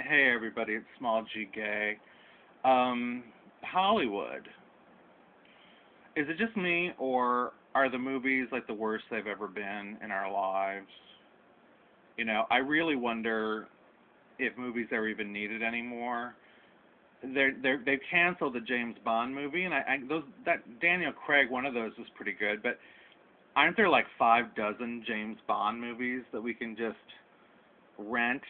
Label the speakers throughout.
Speaker 1: Hey everybody, it's SmallgGay. Hollywood. Is it just me, or are the movies like the worst they've ever been in our lives? I really wonder if movies are even needed anymore. They've canceled the James Bond movie, and that Daniel Craig, one of those was pretty good. But aren't there like 6 James Bond movies that we can just rent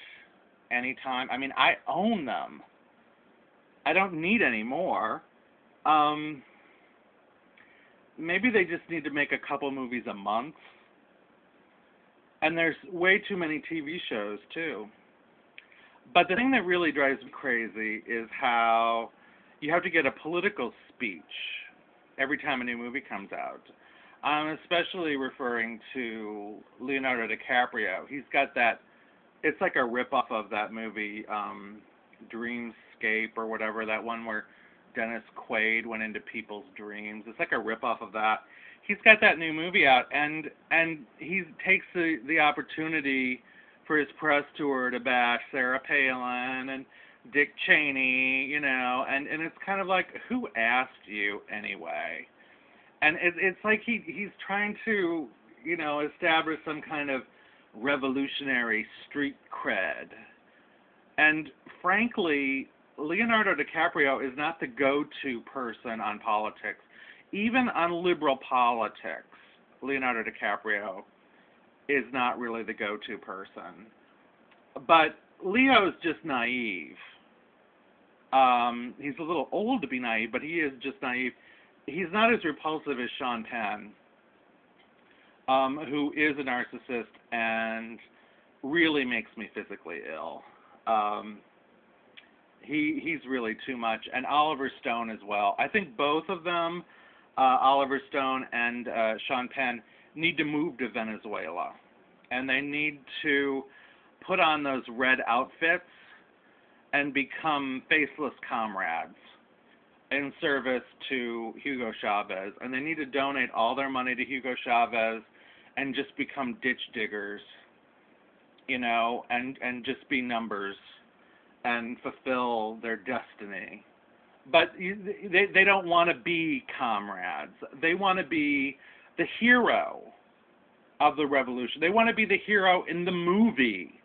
Speaker 1: anytime? I mean, I own them. I don't need any more. Maybe they just need to make a couple movies a month. And there's way too many TV shows, too. But the thing that really drives me crazy is how you have to get a political speech every time a new movie comes out. I'm especially referring to Leonardo DiCaprio. He's got that, it's like a ripoff of that movie, Dreamscape or whatever, that one where Dennis Quaid went into people's dreams. It's like a ripoff of that. He's got that new movie out, and he takes the opportunity for his press tour to bash Sarah Palin and Dick Cheney, and it's kind of like, who asked you anyway? And it's like he's trying to, establish some kind of revolutionary street cred. And frankly, Leonardo DiCaprio is not the go-to person on politics. Even on liberal politics, Leonardo DiCaprio is not really the go-to person. But Leo's just naive. He's a little old to be naive, but he is just naive. He's not as repulsive as Sean Penn, who is a narcissist and really makes me physically ill. He's really too much. And Oliver Stone as well. I think both of them, Oliver Stone and Sean Penn, need to move to Venezuela. And they need to put on those red outfits and become faceless comrades in service to Hugo Chavez. And they need to donate all their money to Hugo Chavez and just become ditch diggers, and just be numbers and fulfill their destiny. But they don't want to be comrades. They want to be the hero of the revolution. They want to be the hero in the movie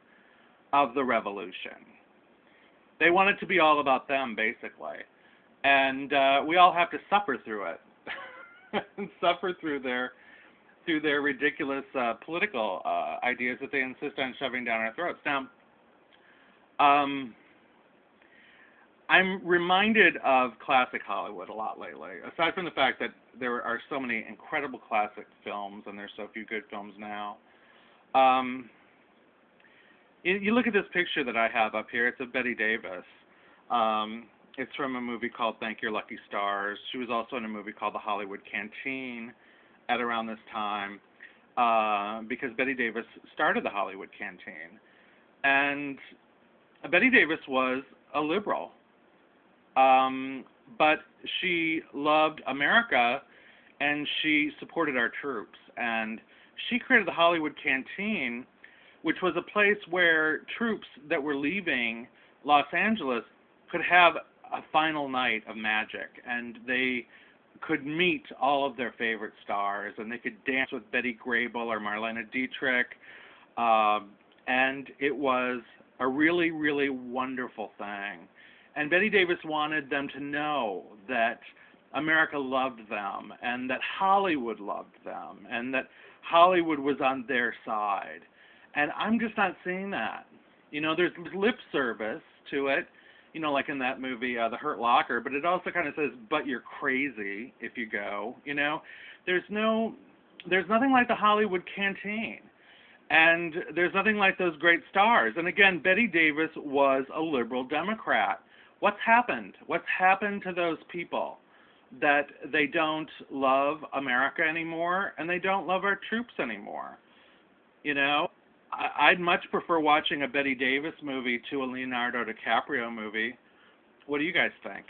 Speaker 1: of the revolution. They want it to be all about them, basically. And we all have to suffer through it. And suffer through their ridiculous political ideas that they insist on shoving down our throats. Now, I'm reminded of classic Hollywood a lot lately, aside from the fact that there are so many incredible classic films and there's so few good films now. You look at this picture that I have up here. It's of Bette Davis. It's from a movie called Thank Your Lucky Stars. She was also in a movie called The Hollywood Canteen at around this time, because Bette Davis started the Hollywood Canteen. And Bette Davis was a liberal. But she loved America, and she supported our troops. And she created the Hollywood Canteen, which was a place where troops that were leaving Los Angeles could have a final night of magic. And they could meet all of their favorite stars, and they could dance with Betty Grable or Marlene Dietrich. And it was a really, really wonderful thing. And Bette Davis wanted them to know that America loved them, and that Hollywood loved them, and that Hollywood was on their side. And I'm just not seeing that. There's lip service to it, like in that movie, The Hurt Locker, but it also kind of says, but you're crazy if you go, There's nothing like the Hollywood Canteen. And there's nothing like those great stars. And again, Bette Davis was a liberal Democrat. What's happened? What's happened to those people? That they don't love America anymore, and they don't love our troops anymore. I'd much prefer watching a Bette Davis movie to a Leonardo DiCaprio movie. What do you guys think?